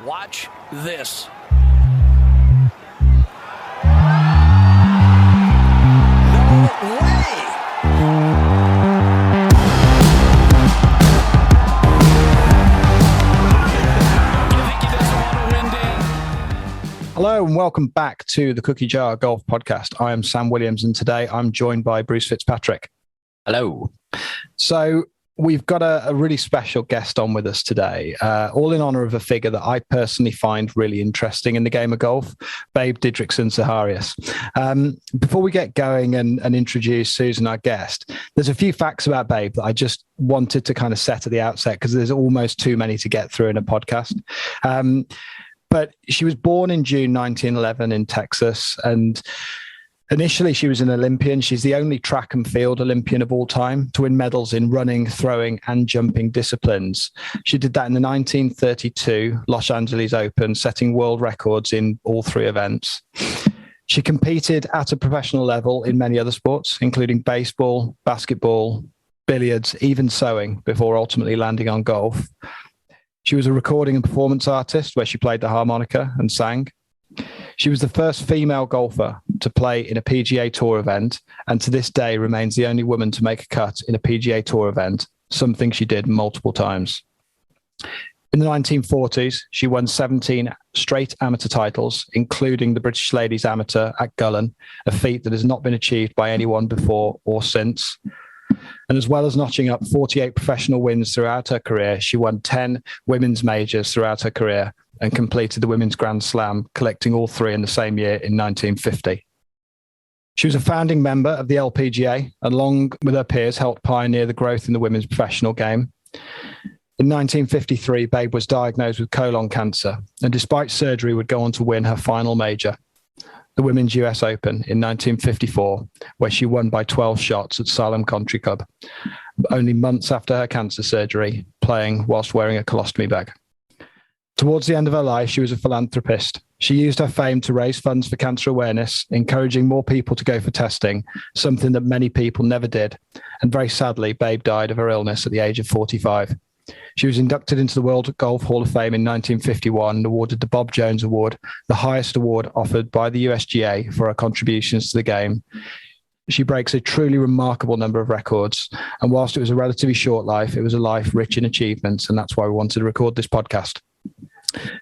Watch this. No way! Hello and welcome back to the Cookie Jar Golf Podcast. I am Sam Williams and today I'm joined by Bruce Fitzpatrick. Hello. So we've got a really special guest on with us today, all in honor of a figure that I personally find really interesting in the game of golf, Babe Zaharias. Before we get going and introduce Susan, our guest, there's a few facts about Babe that I just wanted to kind of set at the outset because there's almost too many to get through in a podcast. But she was born in June 1911 in Texas, and initially she was an Olympian. She's the only track and field Olympian of all time to win medals in running, throwing, and jumping disciplines. She did that in the 1932 Los Angeles Open, setting world records in all three events. She competed at a professional level in many other sports, including baseball, basketball, billiards, even sewing, before ultimately landing on golf. She was a recording and performance artist where she played the harmonica and sang. She was the first female golfer to play in a PGA Tour event, and to this day remains the only woman to make a cut in a PGA Tour event, something she did multiple times. In the 1940s, she won 17 straight amateur titles, including the British Ladies Amateur at Gullen, a feat that has not been achieved by anyone before or since. And as well as notching up 48 professional wins throughout her career, she won 10 women's majors throughout her career and completed the Women's Grand Slam, collecting all three in the same year in 1950. She was a founding member of the LPGA, and along with her peers, helped pioneer the growth in the women's professional game. In 1953, Babe was diagnosed with colon cancer, and despite surgery, would go on to win her final major, the Women's US Open in 1954, where she won by 12 shots at Salem Country Club, only months after her cancer surgery, playing whilst wearing a colostomy bag. Towards the end of her life, she was a philanthropist. She used her fame to raise funds for cancer awareness, encouraging more people to go for testing, something that many people never did. And very sadly, Babe died of her illness at the age of 45. She was inducted into the World Golf Hall of Fame in 1951 and awarded the Bob Jones Award, the highest award offered by the USGA for her contributions to the game. She breaks a truly remarkable number of records, and whilst it was a relatively short life, it was a life rich in achievements, and that's why we wanted to record this podcast.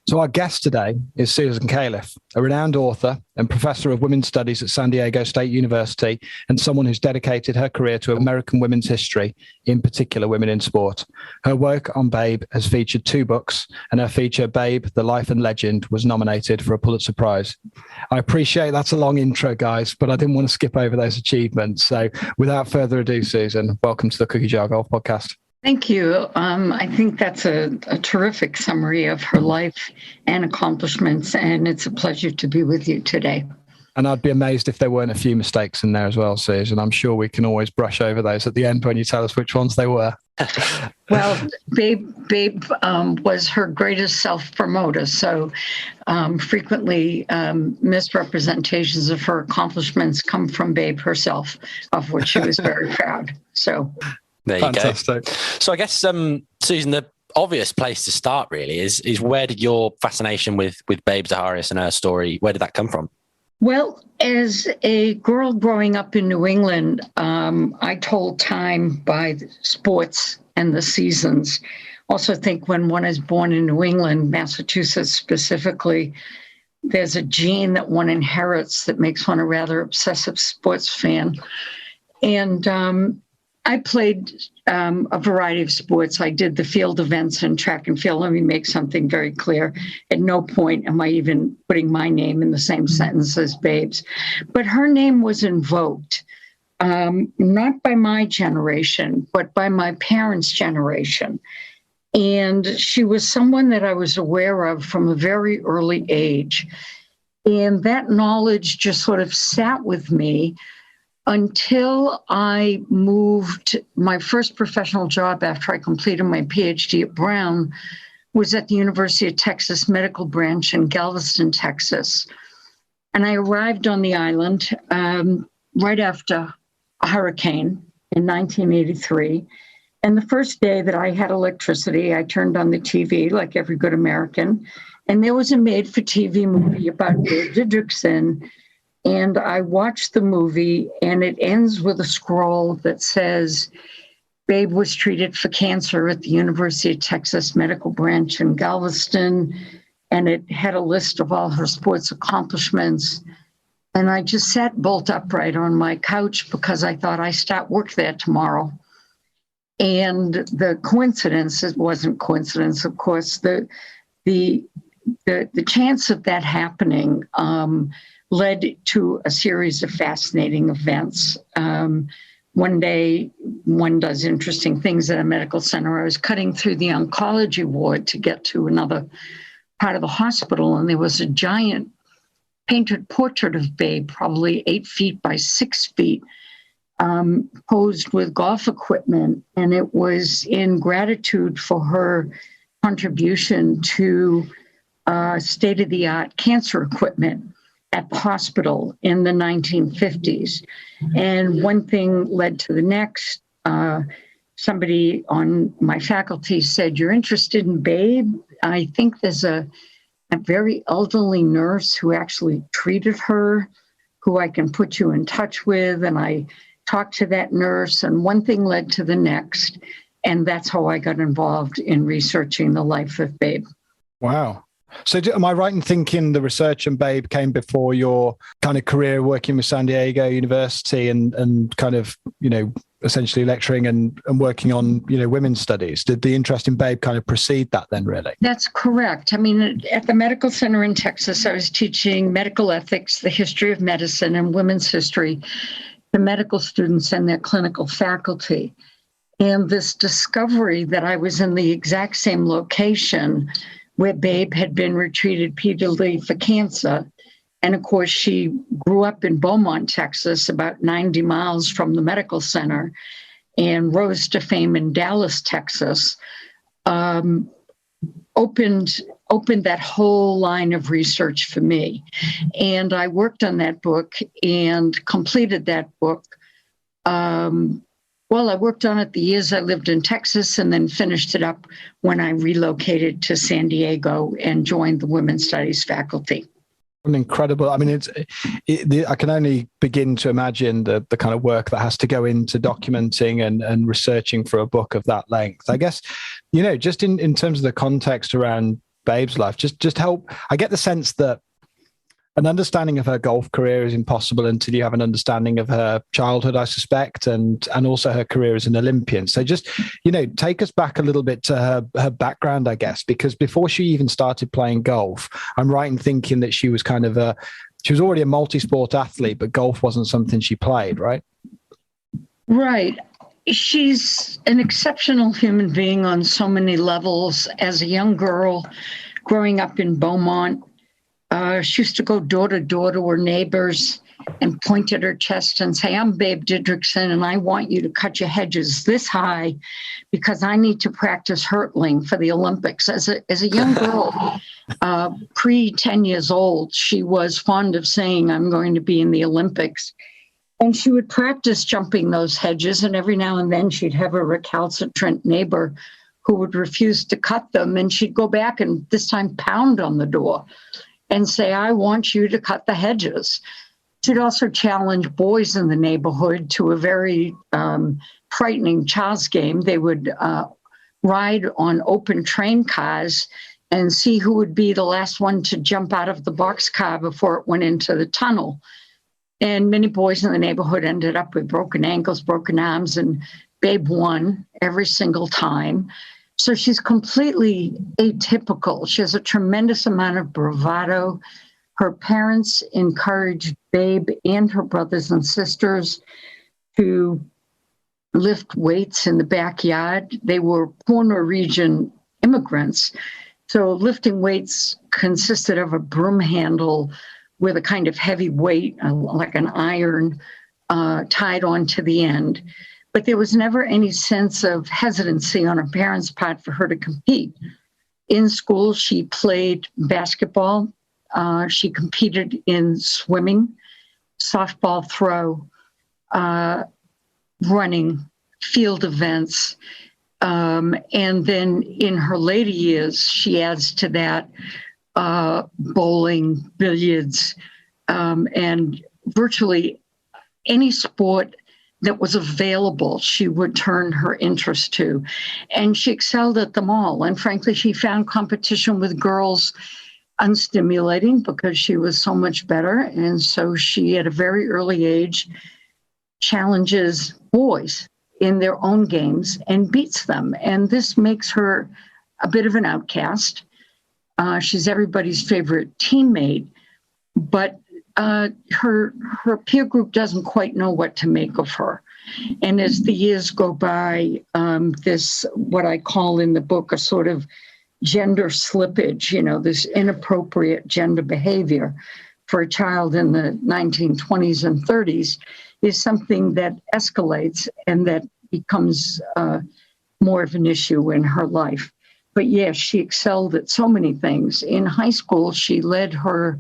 So our guest today is Susan Cayleff, a renowned author and professor of women's studies at San Diego State University, and someone who's dedicated her career to American women's history, in particular women in sport. Her work on Babe has featured 2 books, and her feature, Babe, The Life and Legend, was nominated for a Pulitzer Prize. I appreciate that's a long intro, guys, but I didn't want to skip over those achievements. So without further ado, Susan, welcome to the Cookie Jar Golf Podcast. Thank you. I think that's a terrific summary of her life and accomplishments, and it's a pleasure to be with you today. And I'd be amazed if there weren't a few mistakes in there as well, Susan. I'm sure we can always brush over those at the end when you tell us which ones they were. Well, Babe was her greatest self-promoter, so frequently misrepresentations of her accomplishments come from Babe herself, of which she was very proud. So there you Fantastic. Go. So I guess, Susan, the obvious place to start really is where did your fascination with Babe Zaharias and her story, where did that come from? Well, as a girl growing up in New England, I told time by sports and the seasons. Also think when one is born in New England, Massachusetts specifically, there's a gene that one inherits that makes one a rather obsessive sports fan. And I played a variety of sports. I did the field events and track and field. Let me make something very clear. At no point am I even putting my name in the same sentence as Babe's. But her name was invoked, not by my generation, but by my parents' generation. And she was someone that I was aware of from a very early age. And that knowledge just sort of sat with me until I moved. My first professional job after I completed my PhD at Brown was at the University of Texas Medical Branch in Galveston, Texas. And I arrived on the island right after a hurricane in 1983. And the first day that I had electricity, I turned on the TV like every good American. And there was a made-for-TV movie about Babe Didrikson. And I watched the movie, and it ends with a scroll that says, Babe was treated for cancer at the University of Texas Medical Branch in Galveston. And it had a list of all her sports accomplishments. And I just sat bolt upright on my couch because I thought I start work there tomorrow. And the coincidence, it wasn't coincidence, of course, the chance of that happening led to a series of fascinating events. One day, one does interesting things at a medical center. I was cutting through the oncology ward to get to another part of the hospital, and there was a giant painted portrait of Babe, probably 8 feet by 6 feet, posed with golf equipment. And it was in gratitude for her contribution to state-of-the-art cancer equipment at the hospital in the 1950s. And one thing led to the next. Somebody on my faculty said, "You're interested in Babe? I think there's a very elderly nurse who actually treated her, who I can put you in touch with." And I talked to that nurse, and one thing led to the next. And that's how I got involved in researching the life of Babe. Wow. So am I right in thinking the research on Babe came before your kind of career working with San Diego University and kind of, essentially lecturing and working on, women's studies? Did the interest in Babe kind of precede that then, really? That's correct. I mean, at the medical center in Texas, I was teaching medical ethics, the history of medicine, and women's history to medical students and their clinical faculty. And this discovery that I was in the exact same location where Babe had been retreated repeatedly for cancer. And of course, she grew up in Beaumont, Texas, about 90 miles from the medical center, and rose to fame in Dallas, Texas, opened that whole line of research for me. And I worked on that book and completed that book. I worked on it the years I lived in Texas, and then finished it up when I relocated to San Diego and joined the women's studies faculty. An incredible. I mean, I can only begin to imagine the kind of work that has to go into documenting and researching for a book of that length. I guess, just in terms of the context around Babe's life, just help. I get the sense that an understanding of her golf career is impossible until you have an understanding of her childhood, I suspect, and also her career as an Olympian. So just, take us back a little bit to her background, I guess, because before she even started playing golf, I'm right in thinking that she was she was already a multi-sport athlete, but golf wasn't something she played, right? Right. She's an exceptional human being on so many levels. As a young girl growing up in Beaumont, she used to go door to door to her neighbors and point at her chest and say, "I'm Babe Didrikson, and I want you to cut your hedges this high because I need to practice hurtling for the Olympics." As a young girl, pre-10 years old, she was fond of saying, "I'm going to be in the Olympics." And she would practice jumping those hedges, and every now and then she'd have a recalcitrant neighbor who would refuse to cut them, and she'd go back and this time pound on the door and say, "I want you to cut the hedges." She'd also challenge boys in the neighborhood to a very frightening child's game. They would ride on open train cars and see who would be the last one to jump out of the boxcar before it went into the tunnel. And many boys in the neighborhood ended up with broken ankles, broken arms, and Babe won every single time. So she's completely atypical. She has a tremendous amount of bravado. Her parents encouraged Babe and her brothers and sisters to lift weights in the backyard. They were poor Norwegian immigrants. So lifting weights consisted of a broom handle with a kind of heavy weight, like an iron, tied onto the end. But there was never any sense of hesitancy on her parents' part for her to compete. In school, she played basketball. She competed in swimming, softball throw, running, field events. And then in her later years, she adds to that bowling, billiards, and virtually any sport that was available, she would turn her interest to. And she excelled at them all. And frankly, she found competition with girls unstimulating because she was so much better. And so she, at a very early age, challenges boys in their own games and beats them. And this makes her a bit of an outcast. She's everybody's favorite teammate, but her peer group doesn't quite know what to make of her. And as the years go by, this, what I call in the book, a sort of gender slippage, this inappropriate gender behavior for a child in the 1920s and 30s is something that escalates and that becomes more of an issue in her life. But yes, she excelled at so many things. In high school, she led her,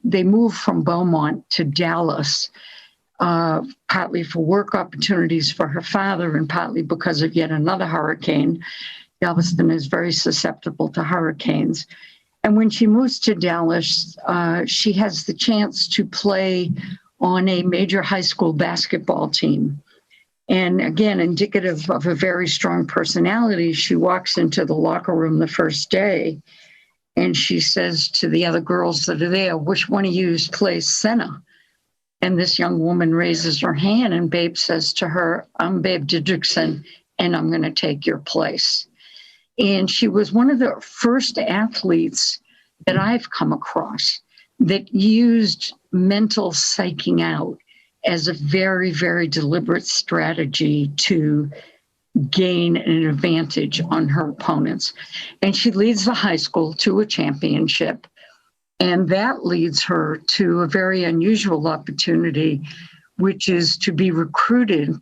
they moved from Beaumont to Dallas, partly for work opportunities for her father and partly because of yet another hurricane. Galveston is very susceptible to hurricanes. And when she moves to Dallas, she has the chance to play on a major high school basketball team. And again, indicative of a very strong personality, she walks into the locker room the first day and she says to the other girls that are there, which one of you plays center? And this young woman raises her hand and Babe says to her, I'm Babe Didrikson and I'm going to take your place. And she was one of the first athletes that I've come across that used mental psyching out as a very, very deliberate strategy to gain an advantage on her opponents. And she leads the high school to a championship. And that leads her to a very unusual opportunity, which is to be recruited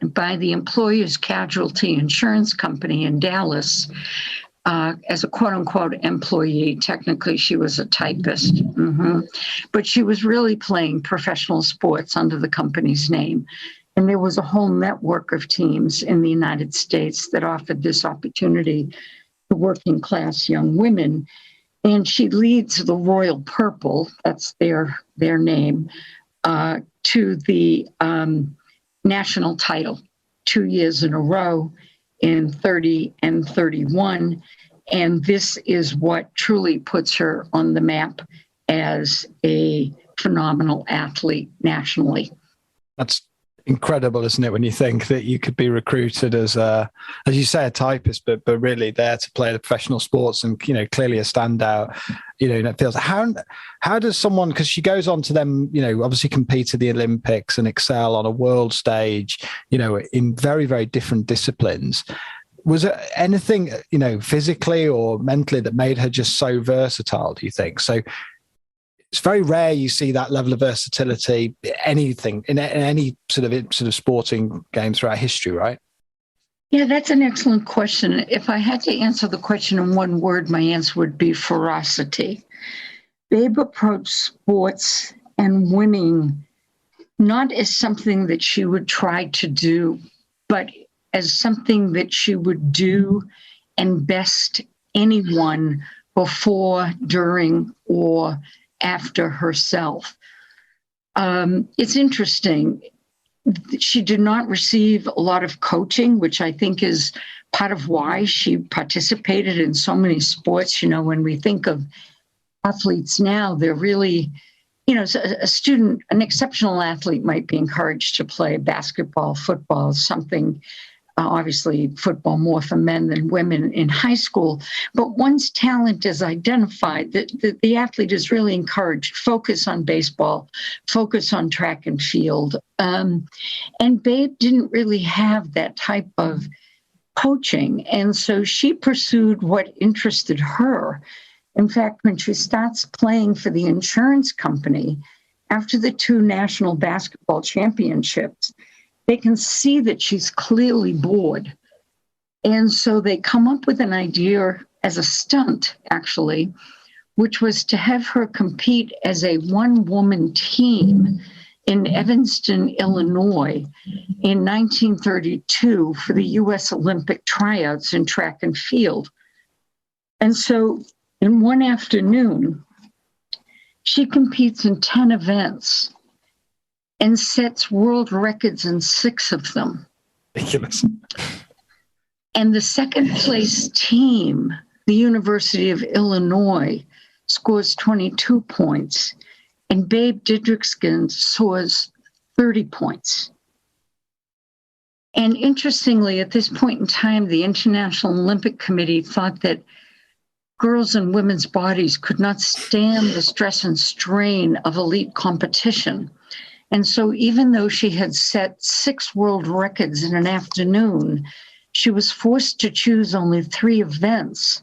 by the Employers Casualty Insurance Company in Dallas as a quote-unquote employee. Technically, she was a typist, but she was really playing professional sports under the company's name. And there was a whole network of teams in the United States that offered this opportunity to working-class young women. And she leads the Royal Purple, that's their name, to the national title 2 years in a row in 30 and 31. And this is what truly puts her on the map as a phenomenal athlete nationally. That's incredible, isn't it, when you think that you could be recruited as you say, a typist, but really there to play the professional sports and, clearly a standout, and it feels, how does someone, because she goes on to then, obviously compete at the Olympics and excel on a world stage, in very, very different disciplines. Was there anything, physically or mentally that made her just so versatile, do you think? So it's very rare you see that level of versatility, anything in any sort of sporting game throughout history, right? Yeah, that's an excellent question. If I had to answer the question in one word, my answer would be ferocity. Babe approached sports and winning not as something that she would try to do, but as something that she would do and best anyone before, during, or after herself. It's interesting. She did not receive a lot of coaching, which I think is part of why she participated in so many sports. When we think of athletes now, they're really, a student, an exceptional athlete might be encouraged to play basketball, football, something. Obviously, football more for men than women in high school. But once talent is identified, the athlete is really encouraged. Focus on baseball, focus on track and field. And Babe didn't really have that type of coaching. And so she pursued what interested her. In fact, when she starts playing for the insurance company, after the 2 national basketball championships, they can see that she's clearly bored. And so they come up with an idea as a stunt, actually, which was to have her compete as a one-woman team in Evanston, Illinois in 1932 for the U.S. Olympic tryouts in track and field. And so in one afternoon, she competes in 10 events and sets world records in 6 of them. Ridiculous. And the second place team, the University of Illinois, scores 22 points, and Babe Didrikson scores 30 points. And interestingly, at this point in time, the International Olympic Committee thought that girls' and women's bodies could not stand the stress and strain of elite competition. And so even though she had set 6 world records in an afternoon, she was forced to choose only 3 events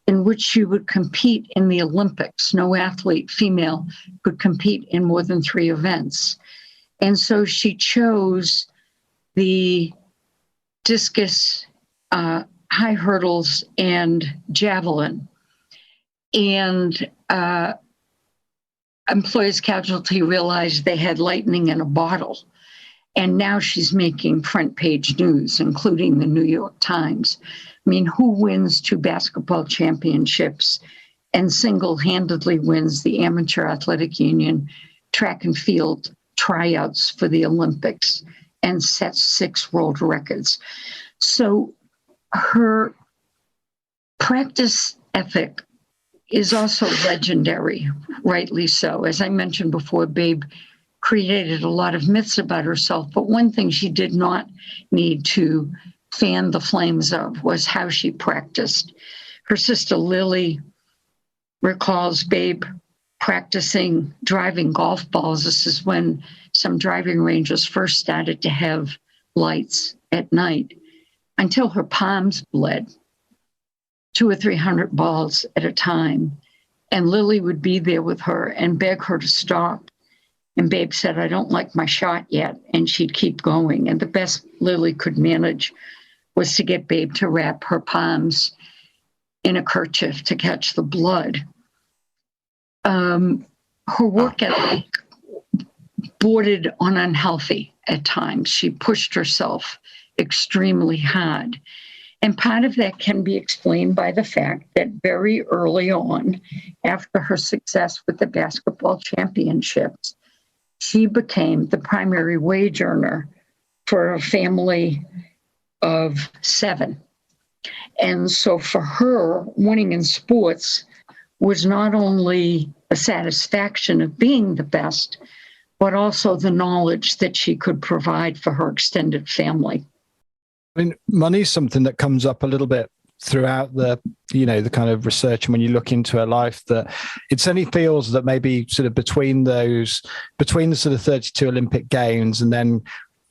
in which she would compete in the Olympics. No athlete, female, could compete in more than 3 events. And so she chose the discus, high hurdles, and javelin. And Employees Casualty realized they had lightning in a bottle. And now she's making front page news, including the New York Times. I mean, who wins 2 basketball championships and single-handedly wins the Amateur Athletic Union track and field tryouts for the Olympics and sets 6 world records? So her practice ethic is also legendary, rightly so. As I mentioned before, Babe created a lot of myths about herself, but one thing she did not need to fan the flames of was how she practiced. Her sister Lily recalls Babe practicing driving golf balls. This is when some driving ranges first started to have lights at night, until her palms bled, 200 or 300 balls at a time. And Lily would be there with her and beg her to stop. And Babe said, "I don't like my shot yet." And she'd keep going. And the best Lily could manage was to get Babe to wrap her palms in a kerchief to catch the blood. Her work ethic bordered on unhealthy at times. She pushed herself extremely hard. And part of that can be explained by the fact that very early on, after her success with the basketball championships, she became the primary wage earner for a family of 7. And so for her, winning in sports was not only a satisfaction of being the best, but also the knowledge that she could provide for her extended family. I mean, money is something that comes up a little bit throughout the kind of research. And when you look into her life, that it certainly feels that maybe sort of between the sort of 32 Olympic Games and then,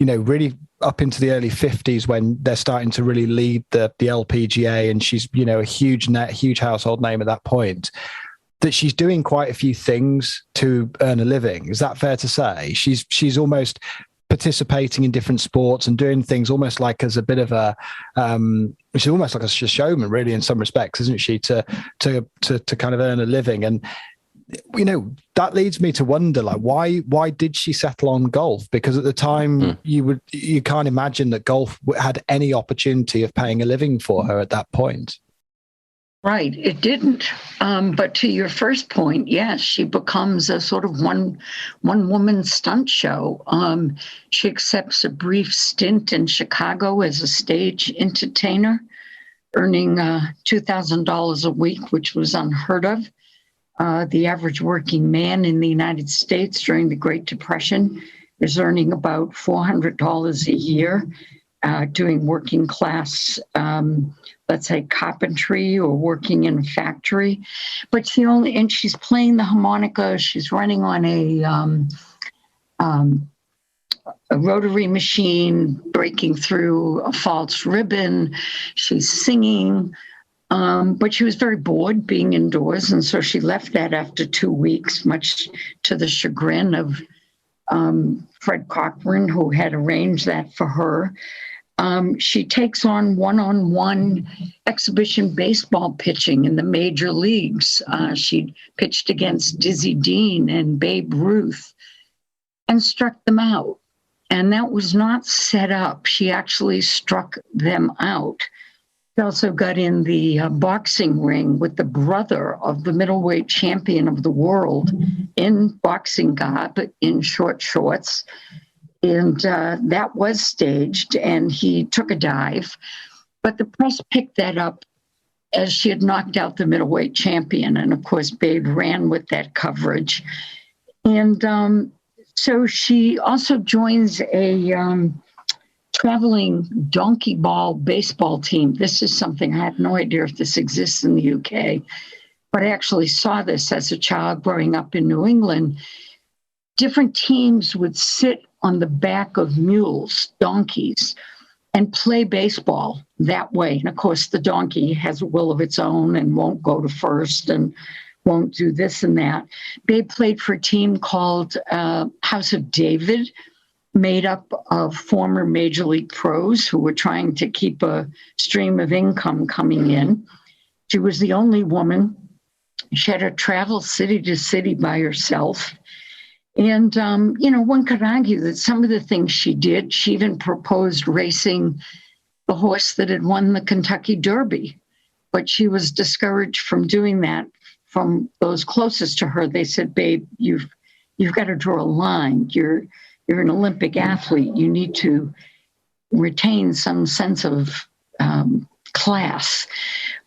really up into the early 50s when they're starting to really lead the LPGA, and she's, a huge household name at that point, that she's doing quite a few things to earn a living. Is that fair to say? She's almost participating in different sports and doing things almost like as a bit of a she's almost like a showman, really, in some respects, isn't she, to kind of earn a living. And that leads me to wonder, like, why did she settle on golf? Because at the time you can't imagine that golf had any opportunity of paying a living for her at that point. Right, it didn't. But to your first point, yes, she becomes a sort of one woman stunt show. She accepts a brief stint in Chicago as a stage entertainer, earning $2,000 a week, which was unheard of. The average working man in the United States during the Great Depression is earning about $400 a year, doing working class, let's say, carpentry or working in a factory. But she's playing the harmonica. She's running on a rotary machine, breaking through a false ribbon. She's singing. But she was very bored being indoors, and so she left that after 2 weeks, much to the chagrin of Fred Cochran, who had arranged that for her. She takes on one-on-one exhibition baseball pitching in the major leagues. She pitched against Dizzy Dean and Babe Ruth. and struck them out. And that was not set up. She actually struck them out. She also got in the boxing ring with the brother of the middleweight champion of the world in boxing garb, in short shorts. And that was staged, and he took a dive. But the press picked that up as she had knocked out the middleweight champion. And of course, Babe ran with that coverage. And so she also joins a traveling donkey ball baseball team. This is something I have no idea if this exists in the UK, but I actually saw this as a child growing up in New England. Different teams would sit on the back of mules, donkeys, and play baseball that way. And of course, the donkey has a will of its own and won't go to first and won't do this and that. Babe played for a team called House of David, made up of former Major League pros who were trying to keep a stream of income coming in. She was the only woman. She had to travel city to city by herself. And, one could argue that some of the things she did, she even proposed racing the horse that had won the Kentucky Derby. But she was discouraged from doing that from those closest to her. They said, Babe, you've got to draw a line. You're an Olympic athlete. You need to retain some sense of class.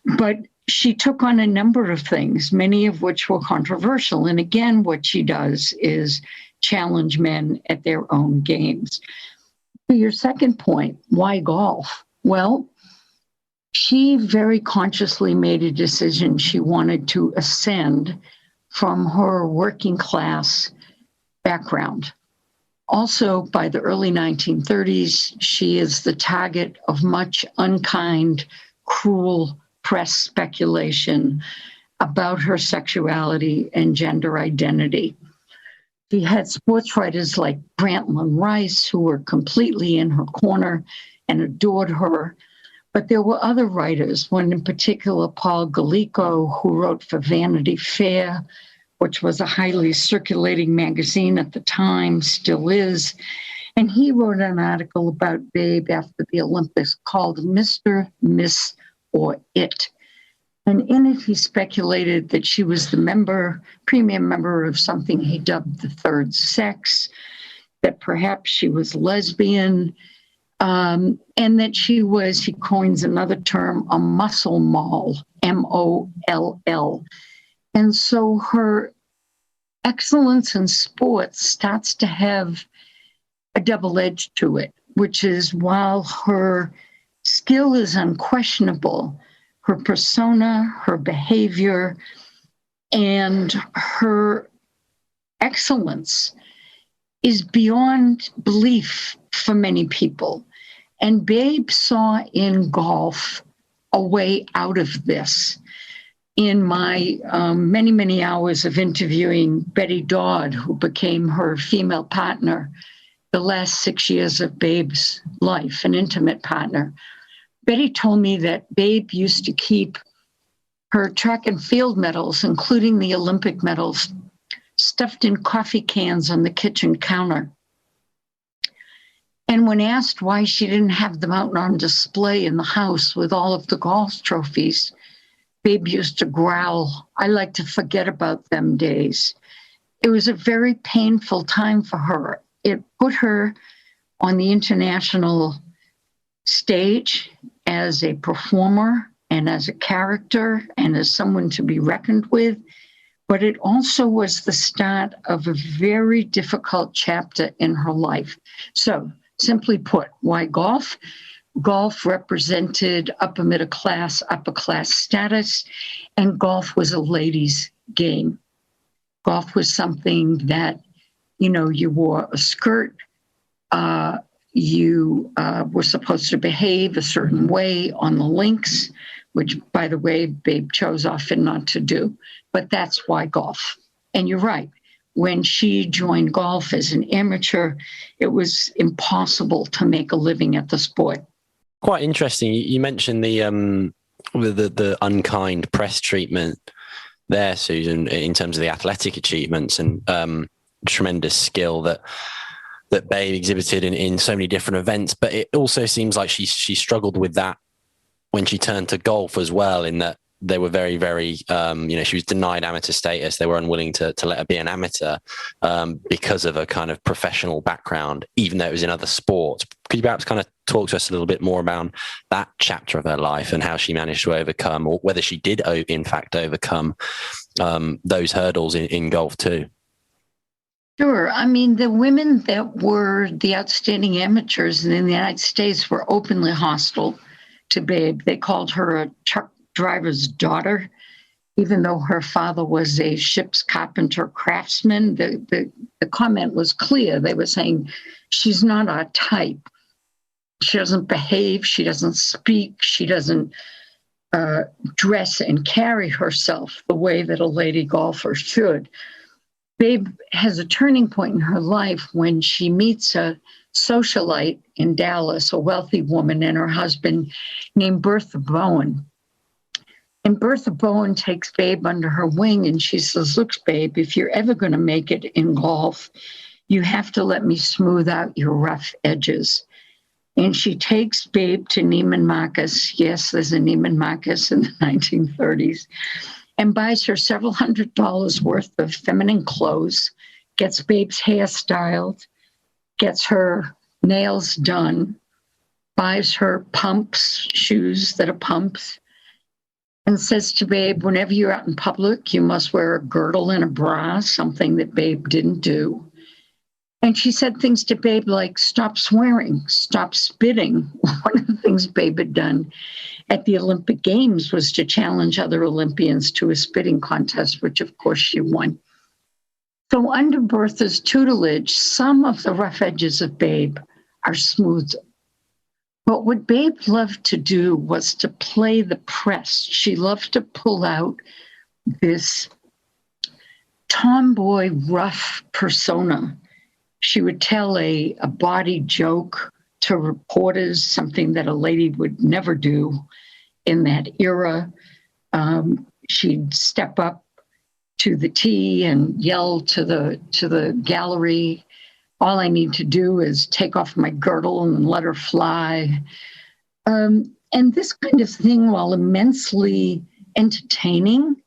But she took on a number of things, many of which were controversial. And again, what she does is challenge men at their own games. To your second point, why golf? Well, she very consciously made a decision. She wanted to ascend from her working class background. Also, by the early 1930s, she is the target of much unkind, cruel press speculation about her sexuality and gender identity. She had sports writers like Grantland Rice, who were completely in her corner and adored her. But there were other writers, one in particular, Paul Gallico, who wrote for Vanity Fair, which was a highly circulating magazine at the time, still is. And he wrote an article about Babe after the Olympics called Mr., Miss, or It. And in it, he speculated that she was the premium member of something he dubbed the third sex, that perhaps she was lesbian, and that she was, he coins another term, a muscle moll, M-O-L-L. And so her excellence in sports starts to have a double edge to it, which is while her skill is unquestionable, her persona, her behavior, and her excellence is beyond belief for many people. And Babe saw in golf a way out of this. In my many, many hours of interviewing Betty Dodd, who became her female partner the last 6 years of Babe's life, an intimate partner, Betty told me that Babe used to keep her track and field medals, including the Olympic medals, stuffed in coffee cans on the kitchen counter. And when asked why she didn't have them out on display in the house with all of the golf trophies, Babe used to growl, "I like to forget about them days." It was a very painful time for her. It put her on the international stage as a performer and as a character and as someone to be reckoned with. But it also was the start of a very difficult chapter in her life. So simply put, why golf? Golf represented upper middle class, upper class status, and golf was a ladies' game. Golf was something that, you wore a skirt, you were supposed to behave a certain way on the links, which, by the way, Babe chose often not to do. But that's why golf. And you're right. When she joined golf as an amateur, it was impossible to make a living at the sport. Quite interesting. You mentioned the unkind press treatment there, Susan, in terms of the athletic achievements. And tremendous skill that Babe exhibited in so many different events. But it also seems like she struggled with that when she turned to golf as well, in that they were very, very, she was denied amateur status. They were unwilling to let her be an amateur because of a kind of professional background, even though it was in other sports. Could you perhaps kind of talk to us a little bit more about that chapter of her life and how she managed to overcome, or whether she did in fact overcome those hurdles in golf too? Sure. I mean, the women that were the outstanding amateurs in the United States were openly hostile to Babe. They called her a truck driver's daughter, even though her father was a ship's carpenter craftsman. The comment was clear. They were saying, she's not our type. She doesn't behave. She doesn't speak. She doesn't dress and carry herself the way that a lady golfer should. Babe has a turning point in her life when she meets a socialite in Dallas, a wealthy woman, and her husband named Bertha Bowen. And Bertha Bowen takes Babe under her wing, and she says, look, Babe, if you're ever going to make it in golf, you have to let me smooth out your rough edges. And she takes Babe to Neiman Marcus. Yes, there's a Neiman Marcus in the 1930s. And buys her several $100s worth of feminine clothes, gets Babe's hair styled, gets her nails done, buys her pumps, shoes that are pumps, and says to Babe, whenever you're out in public, you must wear a girdle and a bra, something that Babe didn't do. And she said things to Babe like, stop swearing, stop spitting. One of the things Babe had done at the Olympic Games was to challenge other Olympians to a spitting contest, which of course she won. So under Bertha's tutelage, some of the rough edges of Babe are smoothed. But what Babe loved to do was to play the press. She loved to pull out this tomboy, rough persona. She would tell a bawdy joke to reporters, something that a lady would never do in that era. She'd step up to the tee and yell to the gallery, all I need to do is take off my girdle and let her fly. And this kind of thing, while immensely entertaining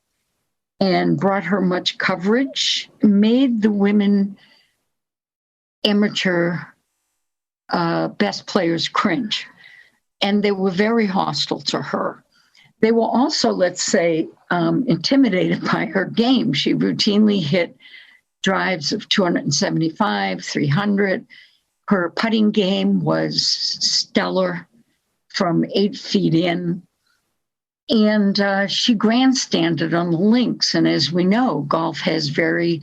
and brought her much coverage, made the women amateur best players cringe. And they were very hostile to her. They were also, let's say, intimidated by her game. She routinely hit drives of 275, 300. Her putting game was stellar from 8 feet in. And she grandstanded on the links. And as we know, golf has very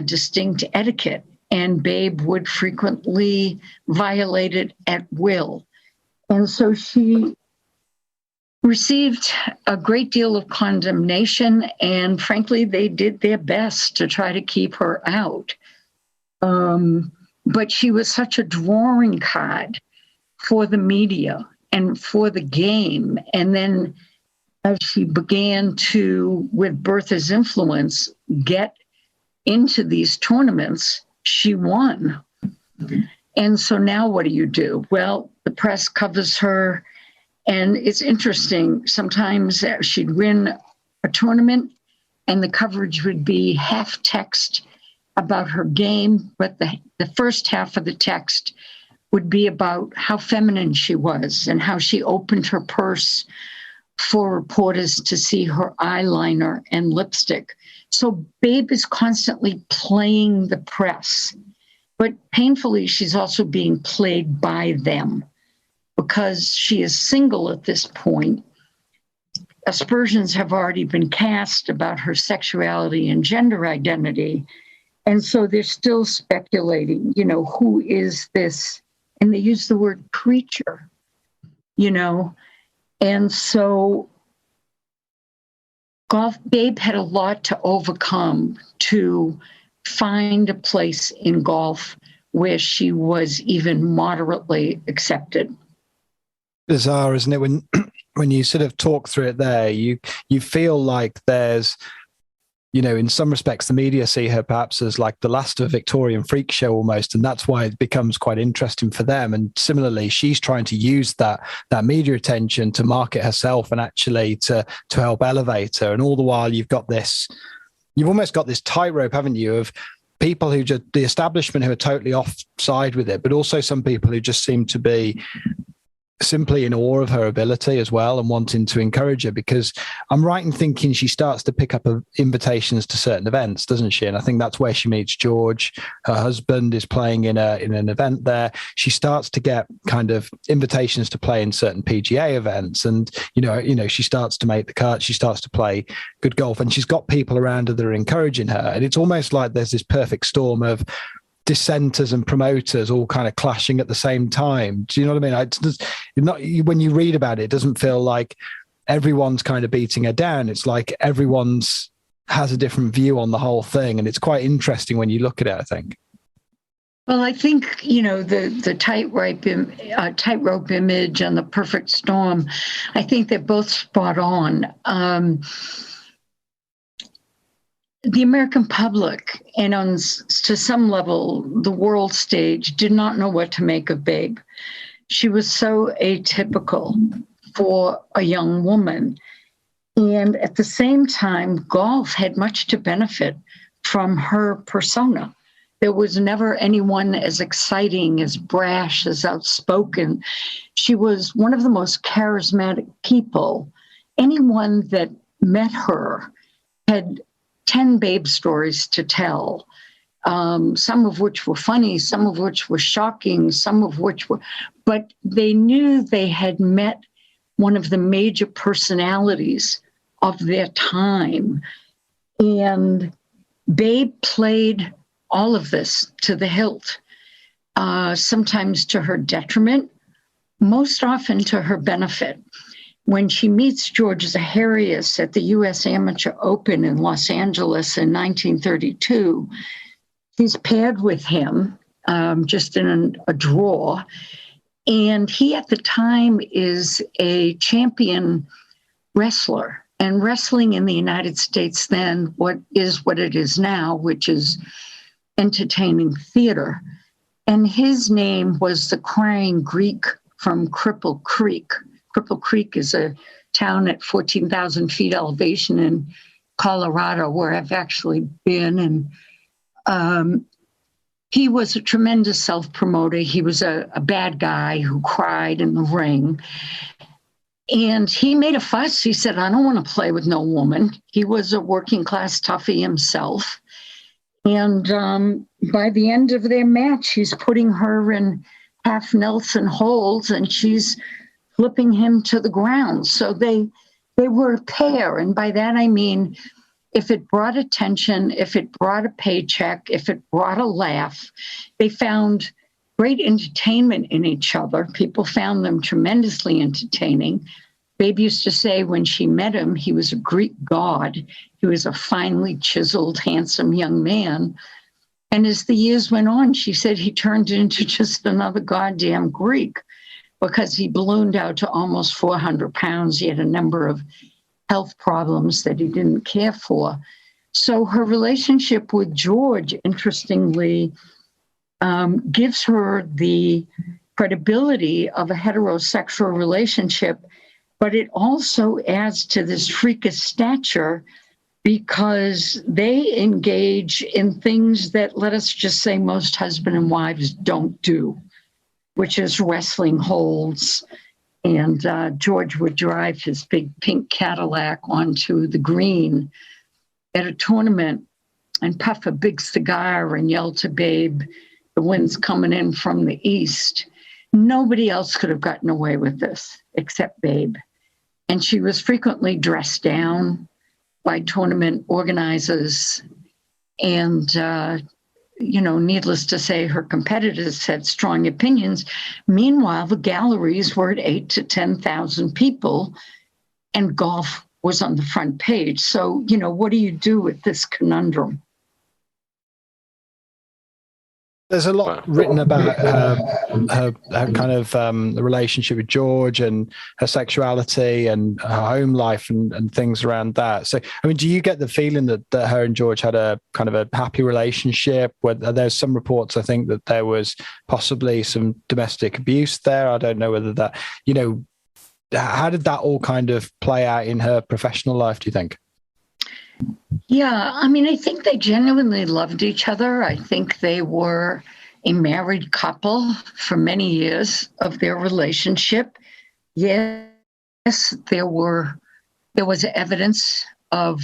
distinct etiquette. And Babe would frequently violate it at will. And so she received a great deal of condemnation, and frankly, they did their best to try to keep her out. But she was such a drawing card for the media and for the game. And then as she began to, with Bertha's influence, get into these tournaments, she won. And so now what do? Well, the press covers her. And it's interesting. Sometimes she'd win a tournament and the coverage would be half text about her game, but the first half of the text would be about how feminine she was and how she opened her purse for reporters to see her eyeliner and lipstick. So Babe is constantly playing the press, but painfully, she's also being played by them because she is single at this point. Aspersions have already been cast about her sexuality and gender identity. And so they're still speculating, who is this? And they use the word creature, And so Babe had a lot to overcome to find a place in golf where she was even moderately accepted. Bizarre, isn't it? When you sort of talk through it there, you feel like there's in some respects, the media see her perhaps as like the last of a Victorian freak show almost. And that's why it becomes quite interesting for them. And similarly, she's trying to use that media attention to market herself and actually to help elevate her. And all the while you've almost got this tightrope, haven't you, of people who just, the establishment who are totally offside with it, but also some people who just seem to be simply in awe of her ability as well and wanting to encourage her, because I'm right in thinking she starts to pick up invitations to certain events, doesn't she? And I think that's where she meets George. Her husband is playing in an event there. She starts to get kind of invitations to play in certain PGA events, and she starts to make the cut. She starts to play good golf, and she's got people around her that are encouraging her. And it's almost like there's this perfect storm of dissenters and promoters all kind of clashing at the same time. Do you know what I mean? When you read about it, it doesn't feel like everyone's kind of beating her down. It's like everyone's has a different view on the whole thing. And it's quite interesting when you look at it, I think. Well, I think, the tightrope image and the perfect storm, I think they're both spot on. The American public and to some level, the world stage did not know what to make of Babe. She was so atypical for a young woman. And at the same time, golf had much to benefit from her persona. There was never anyone as exciting, as brash, as outspoken. She was one of the most charismatic people. Anyone that met her had 10 Babe stories to tell, some of which were funny, some of which were shocking, but they knew they had met one of the major personalities of their time. And Babe played all of this to the hilt, sometimes to her detriment, most often to her benefit. When she meets George Zaharias at the U.S. Amateur Open in Los Angeles in 1932, she's paired with him just in a draw. And he at the time is a champion wrestler. And wrestling in the United States then, what it is now, which is entertaining theater. And his name was the Crying Greek from Cripple Creek. Cripple Creek is a town at 14,000 feet elevation in Colorado, where I've actually been. And he was a tremendous self-promoter. He was a bad guy who cried in the ring. And he made a fuss. He said, I don't want to play with no woman. He was a working class toughie himself. And by the end of their match, he's putting her in half Nelson holds, and she's flipping him to the ground. So they were a pair. And by that, I mean, if it brought attention, if it brought a paycheck, if it brought a laugh, they found great entertainment in each other. People found them tremendously entertaining. Babe used to say when she met him, he was a Greek god. He was a finely chiseled, handsome young man. And as the years went on, she said he turned into just another goddamn Greek, because he ballooned out to almost 400 pounds. He had a number of health problems that he didn't care for. So her relationship with George, interestingly, gives her the credibility of a heterosexual relationship, but it also adds to this freakish stature because they engage in things that, let us just say, most husband and wives don't do, which is wrestling holds. And George would drive his big pink Cadillac onto the green at a tournament and puff a big cigar and yell to Babe, the wind's coming in from the east. Nobody else could have gotten away with this except Babe. And she was frequently dressed down by tournament organizers. And needless to say, her competitors had strong opinions. Meanwhile, the galleries were at 8,000 to 10,000 people, and golf was on the front page. So, what do you do with this conundrum? There's a lot written about her kind of the relationship with George and her sexuality and her home life and things around that. So, I mean, do you get the feeling that her and George had a kind of a happy relationship? Where there's some reports, I think, that there was possibly some domestic abuse there. I don't know whether that, how did that all kind of play out in her professional life, do you think? Yeah, I mean, I think they genuinely loved each other. I think they were a married couple for many years of their relationship. Yes, there was evidence of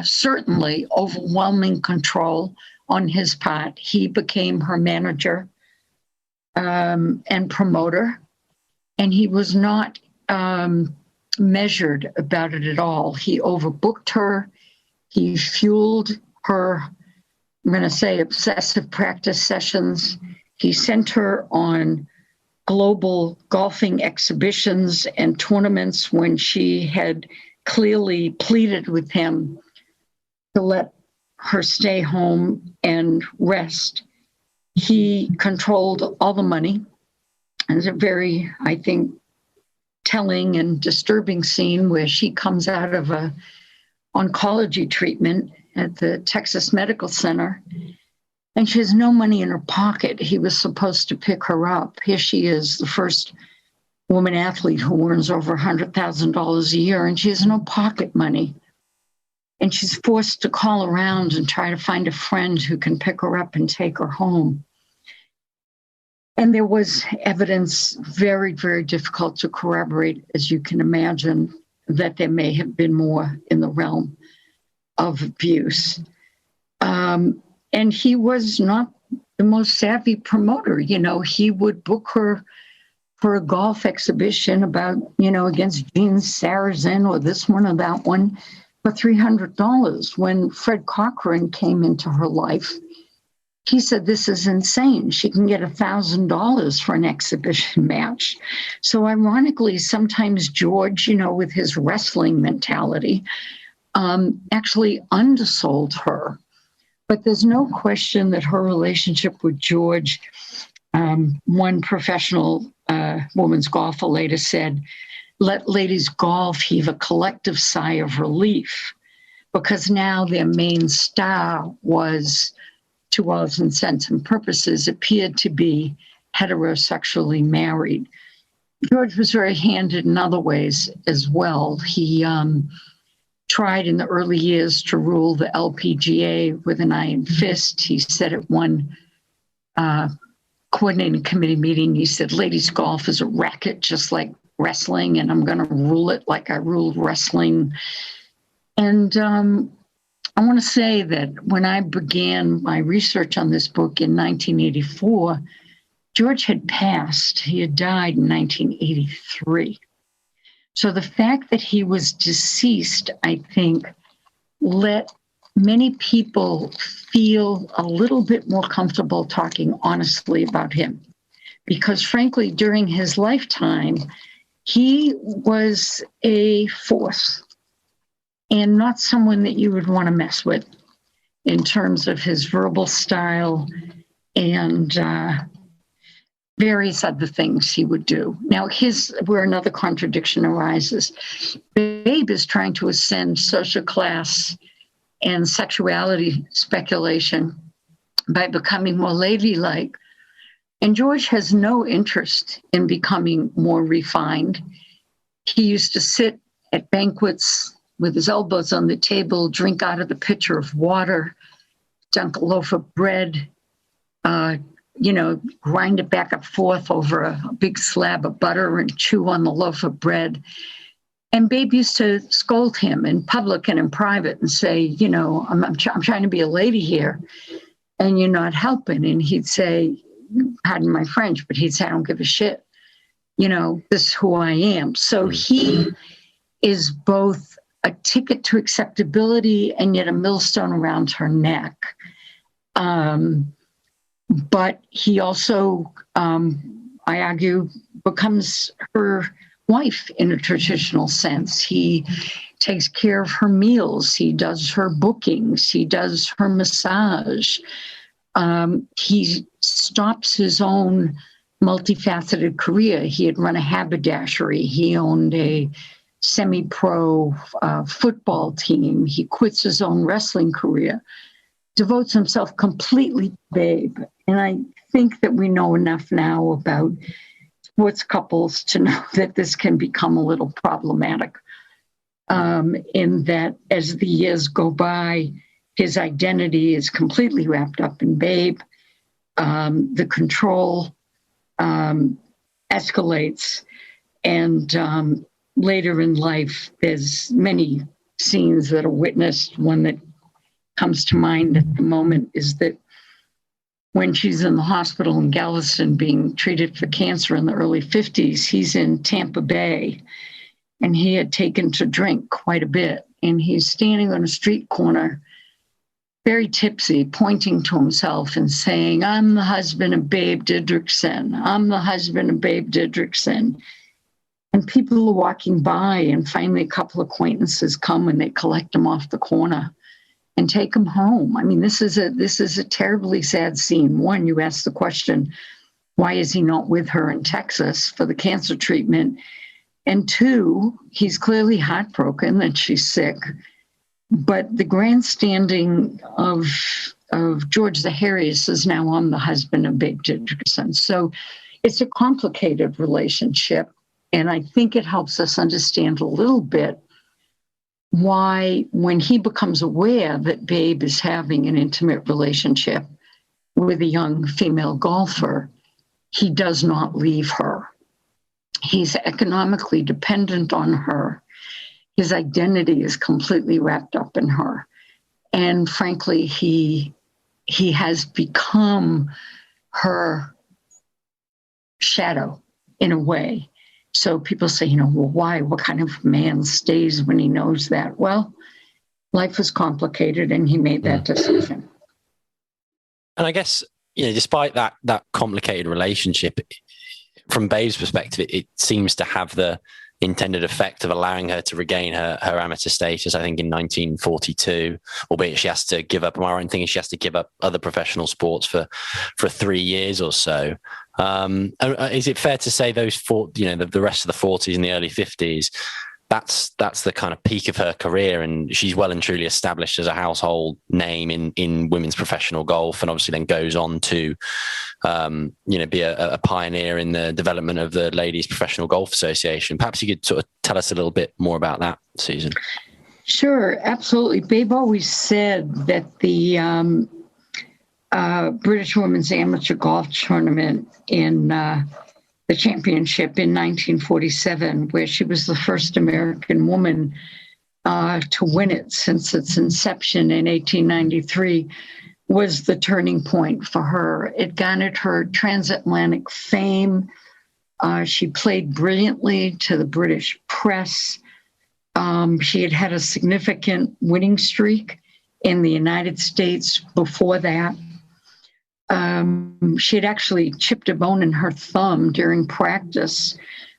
certainly overwhelming control on his part. He became her manager and promoter, and he was not measured about it at all. He overbooked her. He fueled her, I'm going to say, obsessive practice sessions. He sent her on global golfing exhibitions and tournaments when she had clearly pleaded with him to let her stay home and rest. He controlled all the money. And it's a very, I think, telling and disturbing scene where she comes out of a oncology treatment at the Texas Medical Center, and she has no money in her pocket. He was supposed to pick her up. Here she is, the first woman athlete who earns over $100,000 a year, and she has no pocket money. And she's forced to call around and try to find a friend who can pick her up and take her home. And there was evidence, very, very difficult to corroborate, as you can imagine, that there may have been more in the realm of abuse. And he was not the most savvy promoter. He would book her for a golf exhibition about, against Gene Sarazen or this one or that one for $300. When Fred Cochran came into her life, he said, this is insane. She can get $1,000 for an exhibition match. So ironically, sometimes George, with his wrestling mentality, actually undersold her. But there's no question that her relationship with George, one professional women's golfer later said, let ladies golf heave a collective sigh of relief, because now their main star was, to all intents and purposes, appeared to be heterosexually married. George was very handed in other ways as well. He tried in the early years to rule the LPGA with an iron fist. He said at one coordinating committee meeting, he said, ladies golf is a racket just like wrestling, and I'm going to rule it like I ruled wrestling. And I want to say that when I began my research on this book in 1984, George had passed. He had died in 1983. So the fact that he was deceased, I think, let many people feel a little bit more comfortable talking honestly about him. Because frankly, during his lifetime, he was a force and not someone that you would want to mess with in terms of his verbal style and various other things he would do. Now, where another contradiction arises. Babe is trying to ascend social class and sexuality speculation by becoming more ladylike. And George has no interest in becoming more refined. He used to sit at banquets with his elbows on the table, drink out of the pitcher of water, dunk a loaf of bread, grind it back and forth over a big slab of butter and chew on the loaf of bread. And Babe used to scold him in public and in private and say, I'm trying to be a lady here and you're not helping. And he'd say, pardon my French, but he'd say, I don't give a shit. This is who I am. So he is both a ticket to acceptability and yet a millstone around her neck. But he also, I argue, becomes her wife in a traditional sense. He takes care of her meals. He does her bookings. He does her massage. He stops his own multifaceted career. He had run a haberdashery. He owned a semi-pro football team. He quits his own wrestling career, devotes himself completely to Babe. And I think that we know enough now about sports couples to know that this can become a little problematic, in that as the years go by, his identity is completely wrapped up in Babe. The control escalates, and later in life, there's many scenes that are witnessed. One that comes to mind at the moment is that when she's in the hospital in Galveston being treated for cancer in the early 50s, he's in Tampa Bay, and he had taken to drink quite a bit. And he's standing on a street corner, very tipsy, pointing to himself and saying, "I'm the husband of Babe Didrikson. I'm the husband of Babe Didrikson." And people are walking by, and finally a couple of acquaintances come and they collect him off the corner and take him home. I mean, this is a terribly sad scene. One, you ask the question, why is he not with her in Texas for the cancer treatment? And two, he's clearly heartbroken that she's sick. But the grandstanding of George Zaharias is now on the husband of Babe Didrikson. So it's a complicated relationship. And I think it helps us understand a little bit why, when he becomes aware that Babe is having an intimate relationship with a young female golfer, he does not leave her. He's economically dependent on her. His identity is completely wrapped up in her. And frankly, he has become her shadow in a way. So people say, well, why? What kind of man stays when he knows that? Well, life was complicated and he made that decision. And I guess, despite that complicated relationship, from Babe's perspective, it seems to have the intended effect of allowing her to regain her amateur status, I think, in 1942, albeit she has to give up, my own thing is she has to give up other professional sports for 3 years or so. Is it fair to say those the rest of the 40s and the early 50s, that's the kind of peak of her career, and she's well and truly established as a household name in women's professional golf, and obviously then goes on to be a pioneer in the development of the Ladies Professional Golf Association. Perhaps you could sort of tell us a little bit more about that, Susan. Sure, absolutely. Babe always said that the British Women's Amateur Golf Tournament in the championship in 1947, where she was the first American woman to win it since its inception in 1893, was the turning point for her. It garnered her transatlantic fame. She played brilliantly to the British press. She had had a significant winning streak in the United States before that. She had actually chipped a bone in her thumb during practice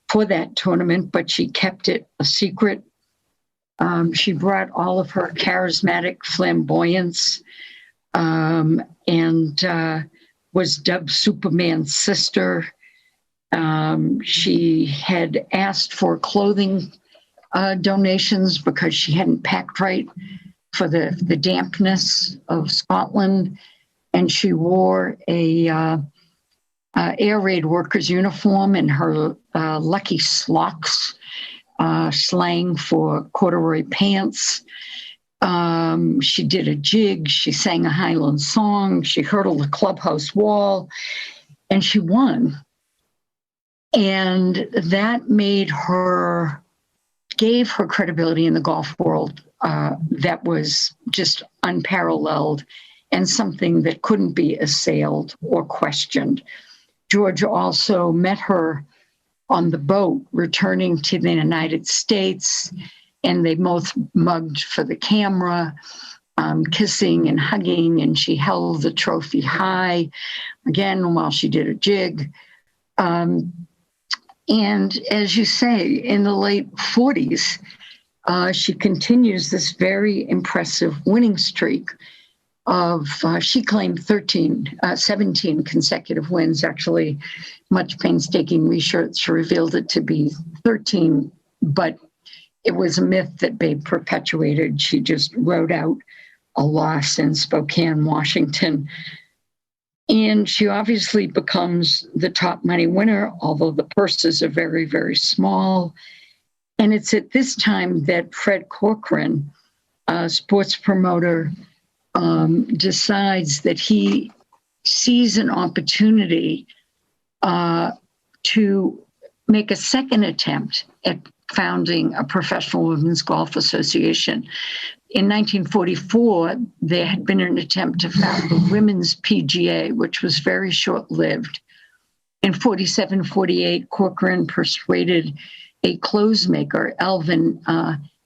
for that tournament, but she kept it a secret. She brought all of her charismatic flamboyance and was dubbed Superman's sister. She had asked for clothing donations because she hadn't packed right for the dampness of Scotland. And she wore a air raid worker's uniform and her lucky slocks, slang for corduroy pants. She did a jig. She sang a Highland song. She hurdled the clubhouse wall, and she won. And that gave her credibility in the golf world that was just unparalleled, and something that couldn't be assailed or questioned. George also met her on the boat returning to the United States, and they both mugged for the camera, kissing and hugging, and she held the trophy high, again, while she did a jig. And as you say, in the late 40s, she continues this very impressive winning streak. she claimed 17 consecutive wins. Actually, much painstaking research revealed it to be 13, but it was a myth that Babe perpetuated. She just wrote out a loss in Spokane, Washington. And she obviously becomes the top money winner, although the purses are very, very small. And it's at this time that Fred Corcoran, a sports promoter, decides that he sees an opportunity to make a second attempt at founding a professional women's golf association. In 1944, there had been an attempt to found the Women's PGA, which was very short-lived. In 47-48, Corcoran persuaded a clothes maker, Alvin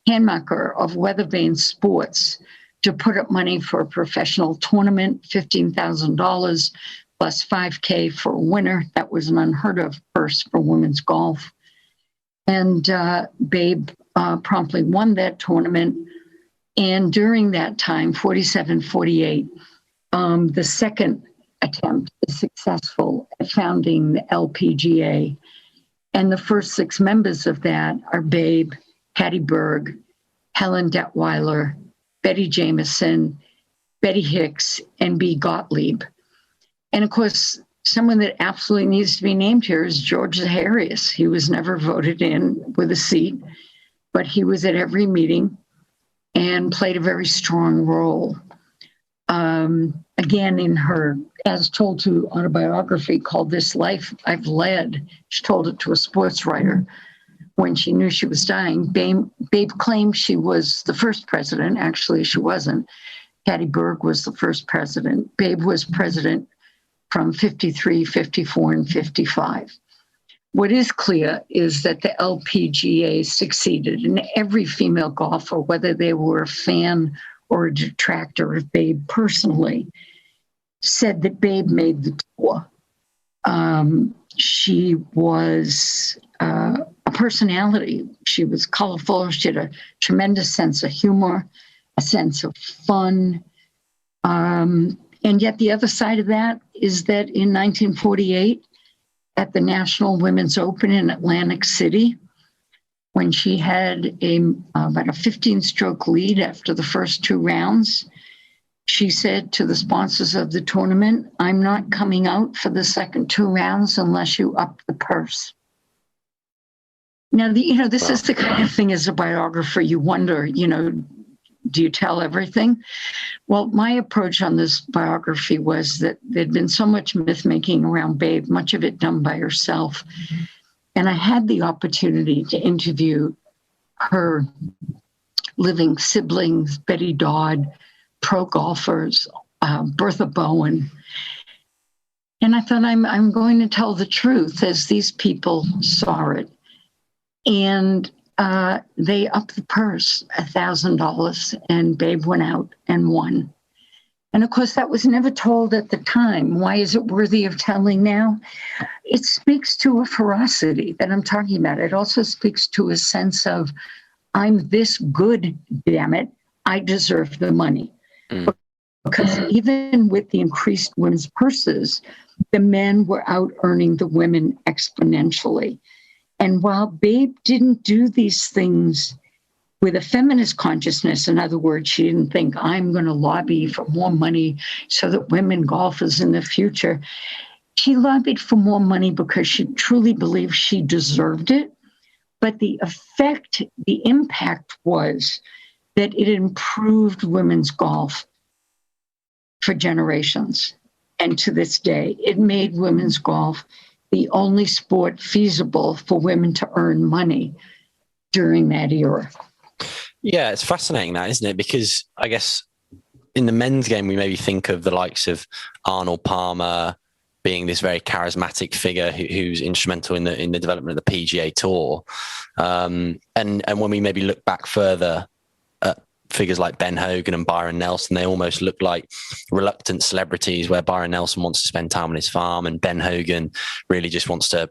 Handmaker of Weathervane Sports, to put up money for a professional tournament, $15,000 plus $5,000 for a winner. That was an unheard of purse for women's golf. And Babe promptly won that tournament. And during that time, 47-48, the second attempt is successful at founding the LPGA. And the first 6 members of that are Babe, Patty Berg, Helen Detweiler, Betty Jameson, Betty Hicks, and B. Gottlieb. And of course, someone that absolutely needs to be named here is George Zaharias. He was never voted in with a seat, but he was at every meeting and played a very strong role. Again, in her, as told to autobiography called This Life I've Led, she told it to a sports writer when she knew she was dying. Babe claimed she was the first president. Actually, she wasn't. Patty Berg was the first president. Babe was president from 53, 54, and 55. What is clear is that the LPGA succeeded, and every female golfer, whether they were a fan or a detractor of Babe personally, said that Babe made the tour. She was a personality. She was colorful. She had a tremendous sense of humor, a sense of fun. And yet the other side of that is that in 1948, at the National Women's Open in Atlantic City, when she had about a 15-stroke lead after the first 2 rounds, she said to the sponsors of the tournament, "I'm not coming out for the second 2 rounds unless you up the purse." Now, this is the kind of thing as a biographer, you wonder, do you tell everything? Well, my approach on this biography was that there'd been so much myth-making around Babe, much of it done by herself. And I had the opportunity to interview her living siblings, Betty Dodd, pro golfers, Bertha Bowen. And I thought, I'm going to tell the truth as these people saw it. And they upped the purse $1,000, and Babe went out and won. And of course, that was never told at the time. Why is it worthy of telling now? It speaks to a ferocity that I'm talking about. It also speaks to a sense of, I'm this good, damn it, I deserve the money. Because even with the increased women's purses, the men were out earning the women exponentially. And while Babe didn't do these things with a feminist consciousness, in other words, she didn't think, I'm going to lobby for more money so that women golfers in the future. She lobbied for more money because she truly believed she deserved it. But the effect, the impact was that it improved women's golf for generations. And to this day, it made women's golf the only sport feasible for women to earn money during that era. Yeah, it's fascinating that, isn't it? Because I guess in the men's game, we maybe think of the likes of Arnold Palmer being this very charismatic figure who's instrumental in the development of the PGA Tour. And when we maybe look back further at figures like Ben Hogan and Byron Nelson, they almost look like reluctant celebrities, where Byron Nelson wants to spend time on his farm and Ben Hogan really just wants to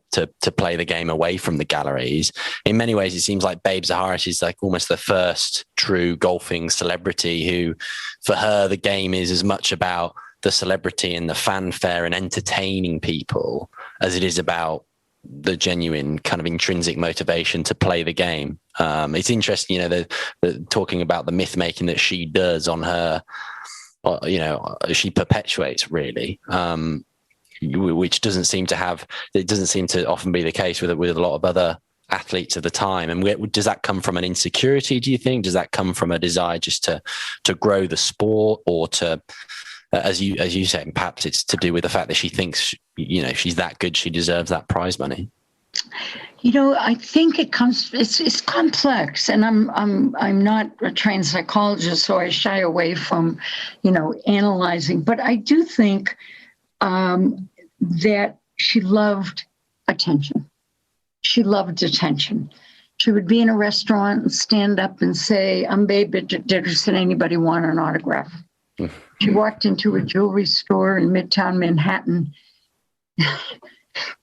play the game away from the galleries. In many ways, it seems like Babe Zaharias is like almost the first true golfing celebrity who, for her, the game is as much about the celebrity and the fanfare and entertaining people as it is about the genuine kind of intrinsic motivation to play the game. It's interesting, the talking about the myth making that she does on her, she perpetuates really, which doesn't seem to often be the case with a lot of other athletes of the time. And does that come from an insecurity, do you think? Does that come from a desire just to grow the sport, or to, as you said, perhaps it's to do with the fact that she thinks, she's that good, she deserves that prize money? I think it's complex, and I'm not a trained psychologist, so I shy away from, analyzing. But I do think that she loved attention. She loved attention. She would be in a restaurant and stand up and say, "I'm Babe Didrikson. Anybody want an autograph?" She walked into a jewelry store in Midtown Manhattan,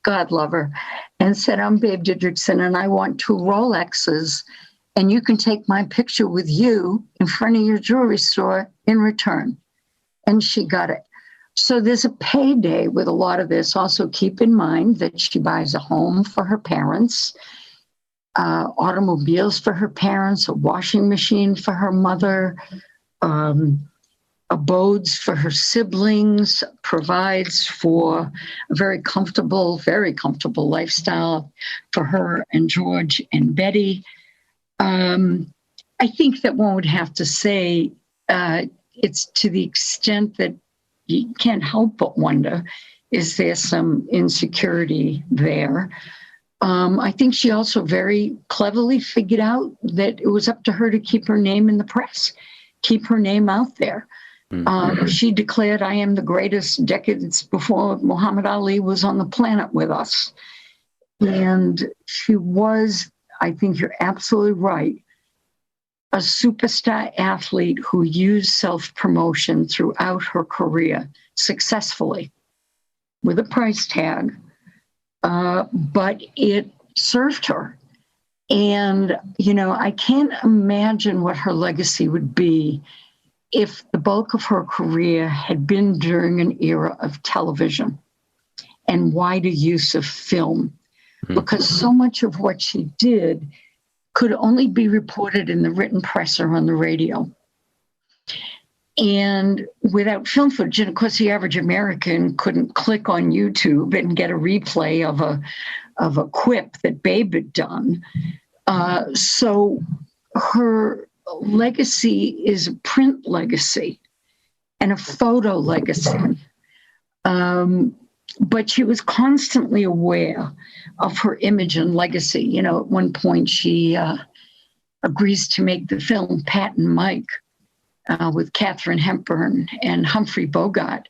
God love her, and said, "I'm Babe Didrikson, and I want 2 Rolexes, and you can take my picture with you in front of your jewelry store in return." And she got it. So there's a payday with a lot of this. Also, keep in mind that she buys a home for her parents, automobiles for her parents, a washing machine for her mother, abodes for her siblings, provides for a very comfortable lifestyle for her and George and Betty. I think that one would have to say it's to the extent that you can't help but wonder, is there some insecurity there? I think she also very cleverly figured out that it was up to her to keep her name in the press, keep her name out there. She declared, "I am the greatest," decades before Muhammad Ali was on the planet with us. And she was, I think you're absolutely right, a superstar athlete who used self-promotion throughout her career successfully with a price tag, but it served her. And, I can't imagine what her legacy would be if the bulk of her career had been during an era of television and wider use of film, because so much of what she did could only be reported in the written press or on the radio. And without film footage, and of course the average American couldn't click on YouTube and get a replay of a quip that Babe had done. So her legacy is a print legacy and a photo legacy. But she was constantly aware of her image and legacy. At one point she agrees to make the film Pat and Mike with Katharine Hepburn and Humphrey Bogart.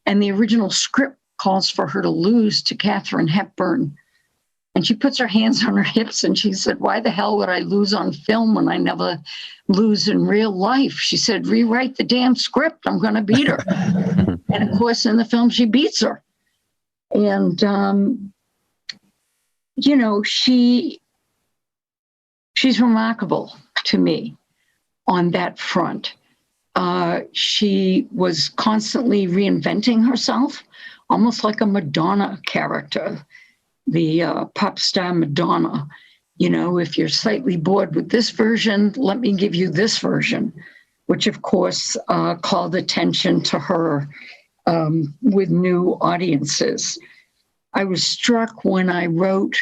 And the original script calls for her to lose to Katharine Hepburn. And she puts her hands on her hips and she said, "Why the hell would I lose on film when I never lose in real life?" She said, "Rewrite the damn script. I'm going to beat her." And of course, in the film, she beats her. And, she's remarkable to me on that front. She was constantly reinventing herself, almost like a Madonna character, the pop star Madonna. If you're slightly bored with this version, let me give you this version, which of course called attention to her with new audiences. I was struck when I wrote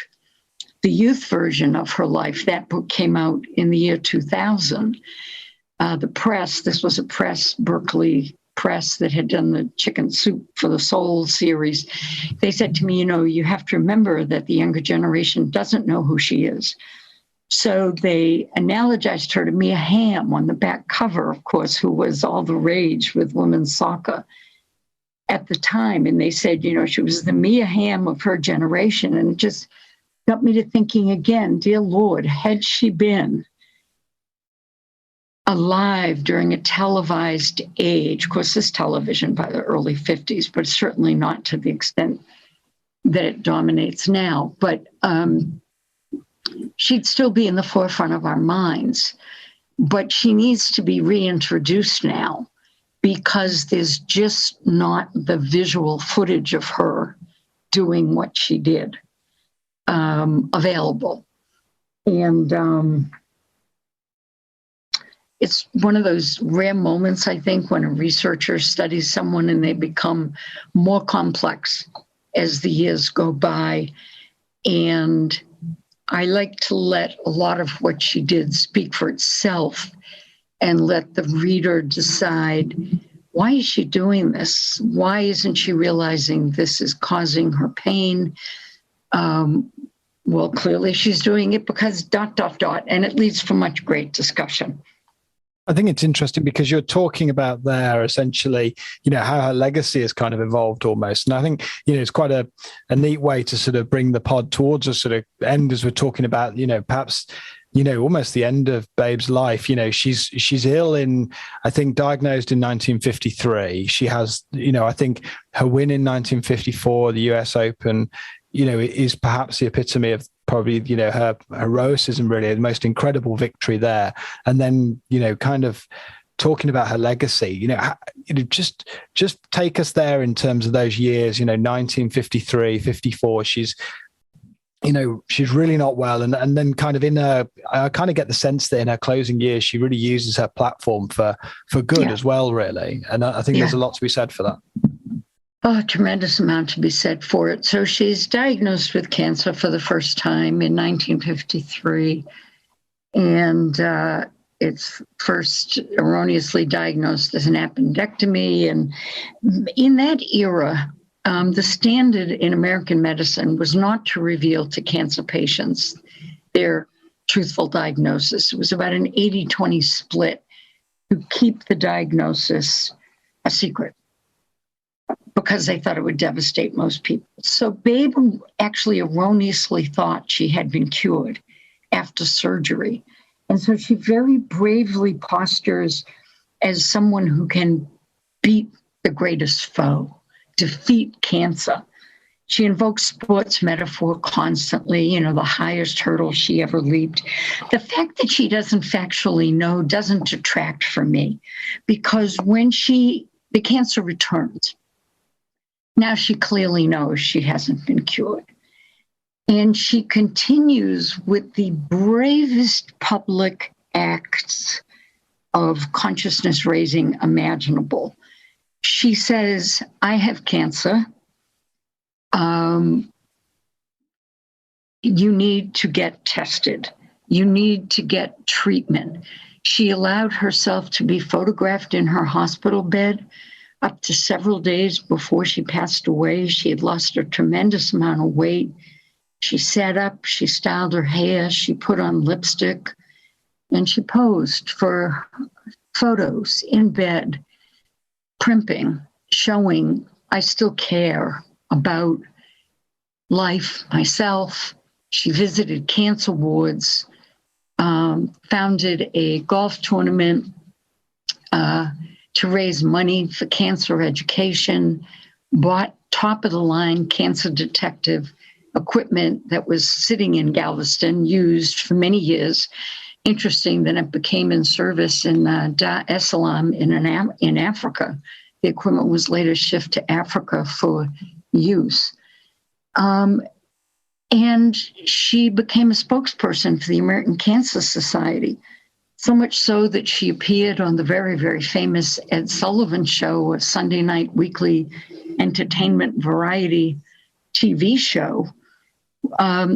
the youth version of her life. That book came out in the year 2000. The press, this was a press, Berkeley press, that had done the Chicken Soup for the Soul series. They said to me, you have to remember that the younger generation doesn't know who she is. So they analogized her to Mia Hamm on the back cover, of course, who was all the rage with women's soccer at the time. And they said, she was the Mia Hamm of her generation. And it just got me to thinking again, dear Lord, had she been alive during a televised age. Of course, this television by the early 50s, but certainly not to the extent that it dominates now. But she'd still be in the forefront of our minds. But she needs to be reintroduced now because there's just not the visual footage of her doing what she did available. And it's one of those rare moments, I think, when a researcher studies someone and they become more complex as the years go by. And I like to let a lot of what she did speak for itself and let the reader decide, why is she doing this? Why isn't she realizing this is causing her pain? Well, clearly she's doing it because ... And it leads to much great discussion. I think it's interesting because you're talking about there essentially, how her legacy has kind of evolved almost. And I think, it's quite a neat way to sort of bring the pod towards a sort of end as we're talking about, perhaps, almost the end of Babe's life. She's ill I think diagnosed in 1953. She has, I think her win in 1954, the US Open, is perhaps the epitome of probably, her heroism, really, the most incredible victory there. And then, kind of talking about her legacy, just take us there in terms of those years, 1953, 54, she's really not well. And then kind of I kind of get the sense that in her closing years, she really uses her platform for good as well, really. And I think there's a lot to be said for that. Oh, a tremendous amount to be said for it. So she's diagnosed with cancer for the first time in 1953. And it's first erroneously diagnosed as an appendectomy. And in that era, the standard in American medicine was not to reveal to cancer patients their truthful diagnosis. It was about an 80-20 split to keep the diagnosis a secret, because they thought it would devastate most people. So Babe actually erroneously thought she had been cured after surgery. And so she very bravely postures as someone who can beat the greatest foe, defeat cancer. She invokes sports metaphor constantly, the highest hurdle she ever leaped. The fact that she doesn't factually know doesn't detract from me, because when the cancer returns, now she clearly knows she hasn't been cured. And she continues with the bravest public acts of consciousness raising imaginable. She says, I have cancer. You need to get tested. You need to get treatment. She allowed herself to be photographed in her hospital bed up to several days before she passed away. She had lost a tremendous amount of weight. She sat up, she styled her hair, she put on lipstick, and she posed for photos in bed, primping, showing I still care about life, myself. She visited cancer wards, founded a golf tournament to raise money for cancer education, bought top-of-the-line cancer detective equipment that was sitting in Galveston, used for many years. Interesting that it became in service in Dar es Salaam in Africa. The equipment was later shipped to Africa for use. And she became a spokesperson for the American Cancer Society, so much so that she appeared on the very, very famous Ed Sullivan Show, a Sunday night weekly entertainment variety TV show,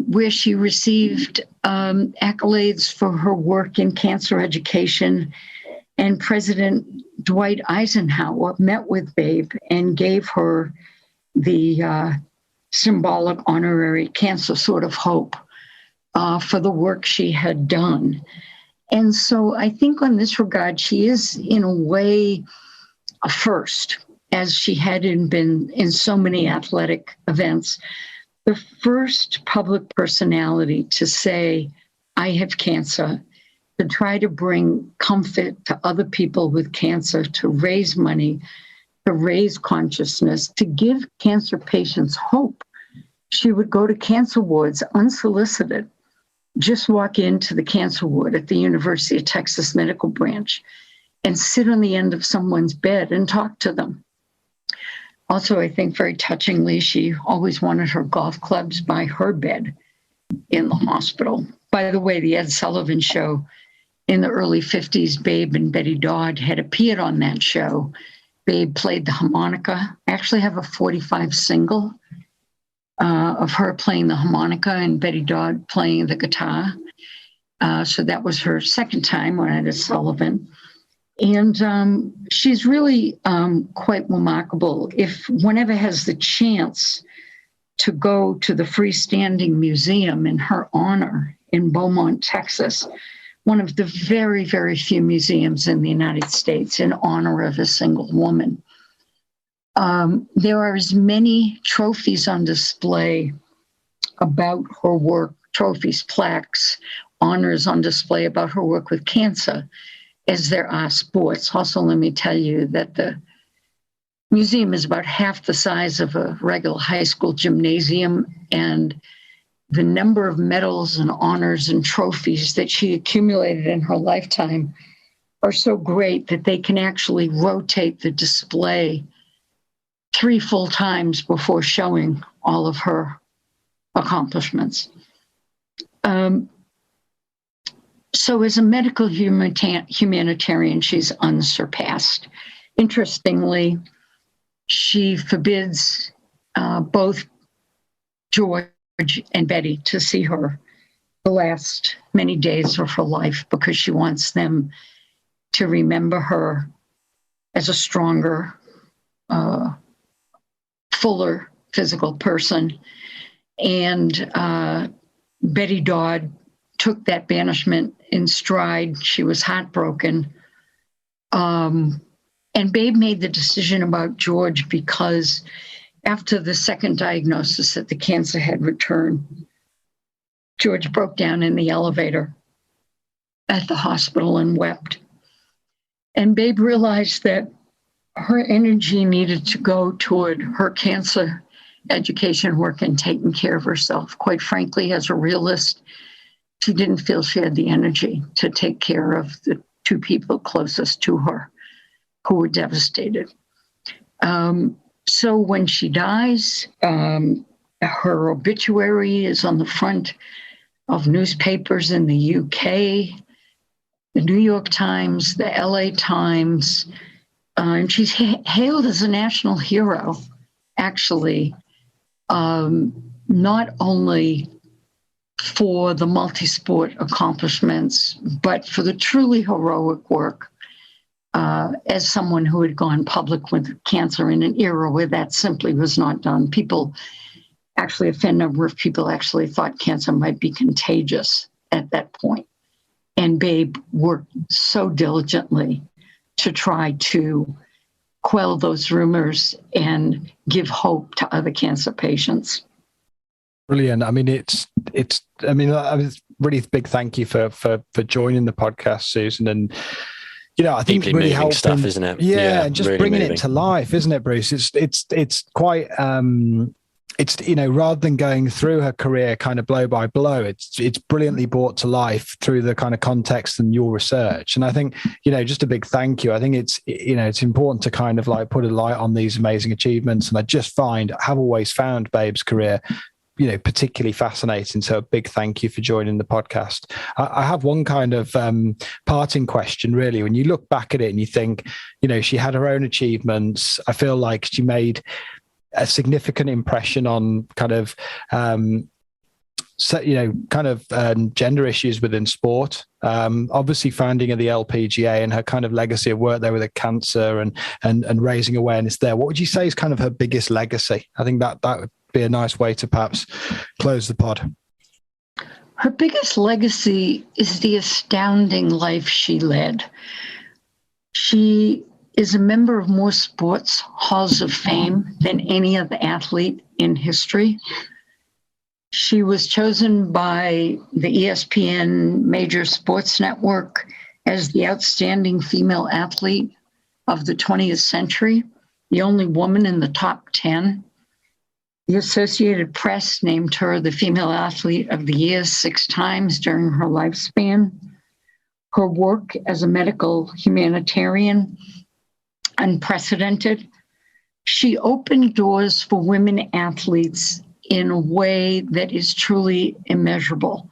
where she received accolades for her work in cancer education. And President Dwight Eisenhower met with Babe and gave her the symbolic honorary Cancer Sword of Hope for the work she had done. And so I think on this regard, she is in a way a first, as she had been in so many athletic events, the first public personality to say, I have cancer, to try to bring comfort to other people with cancer, to raise money, to raise consciousness, to give cancer patients hope. She would go to cancer wards unsolicited, just walk into the cancer ward at the University of Texas Medical Branch and sit on the end of someone's bed and talk to them. Also, I think very touchingly, she always wanted her golf clubs by her bed in the hospital. By the way, the Ed Sullivan Show in the early 50s, Babe and Betty Dodd had appeared on that show. Babe played the harmonica. I actually have a 45 single of her playing the harmonica and Betty Dodd playing the guitar. So that was her second time on Ed Sullivan. And she's really quite remarkable. If one ever has the chance to go to the freestanding museum in her honor in Beaumont, Texas, one of the very, very few museums in the United States in honor of a single woman. There are as many trophies on display about her work, trophies, plaques, honors on display about her work with cancer as there are sports. Also, let me tell you that the museum is about half the size of a regular high school gymnasium, and the number of medals and honors and trophies that she accumulated in her lifetime are so great that they can actually rotate the display 3 full times before showing all of her accomplishments. So as a medical humanitarian, she's unsurpassed. Interestingly, she forbids both George and Betty to see her the last many days of her life because she wants them to remember her as a stronger, fuller physical person. And Betty Dodd took that banishment in stride. She was heartbroken. And Babe made the decision about George because after the second diagnosis that the cancer had returned, George broke down in the elevator at the hospital and wept. And Babe realized that her energy needed to go toward her cancer education work and taking care of herself. Quite frankly, as a realist, she didn't feel she had the energy to take care of the 2 people closest to her who were devastated. So when she dies, her obituary is on the front of newspapers in the UK, the New York Times, the LA Times, and she's hailed as a national hero, actually, not only for the multi-sport accomplishments, but for the truly heroic work as someone who had gone public with cancer in an era where that simply was not done. People, actually, a fair number of people actually thought cancer might be contagious at that point. And Babe worked so diligently to try to quell those rumors and give hope to other cancer patients. Brilliant. I mean, I was really big thank you for joining the podcast, Susan. And, you know, I think deeply really moving helping stuff, isn't it? Yeah, and just really bringing moving it to life, isn't it, Bruce? It's quite, it's, you know, rather than going through her career kind of blow by blow, it's brilliantly brought to life through the kind of context and your research. And I think, you know, just a big thank you. I think it's, you know, it's important to kind of like put a light on these amazing achievements. And I have always found Babe's career, you know, particularly fascinating. So a big thank you for joining the podcast. I have one kind of parting question, really. When you look back at it and you think, you know, she had her own achievements, I feel like she made a significant impression on kind of, gender issues within sport. Obviously, founding of the LPGA and her kind of legacy of work there with the cancer and raising awareness there. What would you say is kind of her biggest legacy? I think that would be a nice way to perhaps close the pod. Her biggest legacy is the astounding life she led. She is a member of more sports halls of fame than any other athlete in history. She was chosen by the ESPN Major Sports Network as the outstanding female athlete of the 20th century, the only woman in the top 10. The Associated Press named her the Female Athlete of the Year 6 times during her lifespan. Her work as a medical humanitarian, unprecedented. She opened doors for women athletes in a way that is truly immeasurable.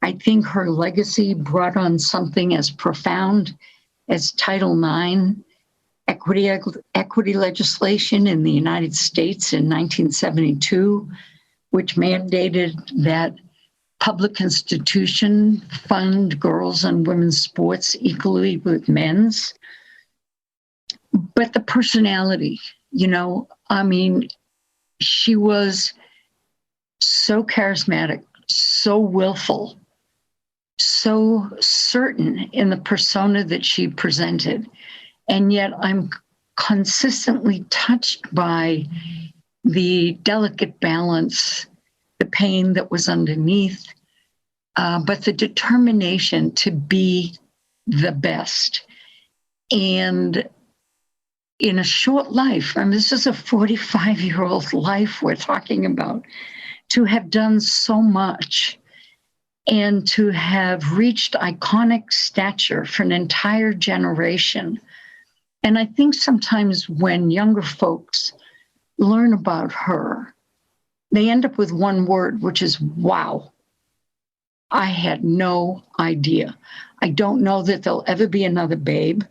I think her legacy brought on something as profound as Title IX, equity legislation in the United States in 1972, which mandated that public institutions fund girls' and women's sports equally with men's. But the personality, she was so charismatic, so willful, so certain in the persona that she presented. And yet I'm consistently touched by the delicate balance, the pain that was underneath, but the determination to be the best. And in a short life, this is a 45-year-old life we're talking about, to have done so much and to have reached iconic stature for an entire generation. And I think sometimes when younger folks learn about her, they end up with one word, which is wow. I had no idea. I don't know that there'll ever be another Babe,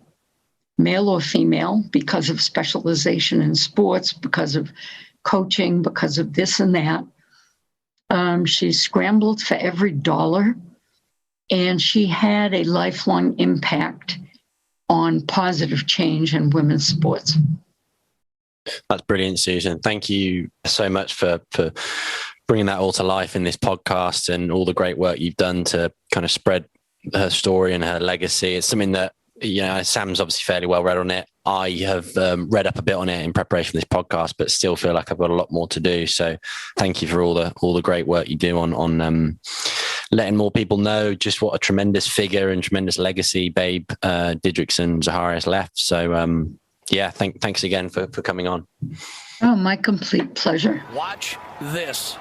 male or female, because of specialization in sports, because of coaching, because of this and that. She scrambled for every dollar, and she had a lifelong impact on positive change in women's sports. That's brilliant, Susan. Thank you so much for bringing that all to life in this podcast and all the great work you've done to kind of spread her story and her legacy. It's something that, Sam's obviously fairly well read on it. I have read up a bit on it in preparation for this podcast, but still feel like I've got a lot more to do. So thank you for all the great work you do on letting more people know just what a tremendous figure and tremendous legacy Babe Didrikson Zaharias left. So thanks again for coming on. Oh, my complete pleasure. Watch this.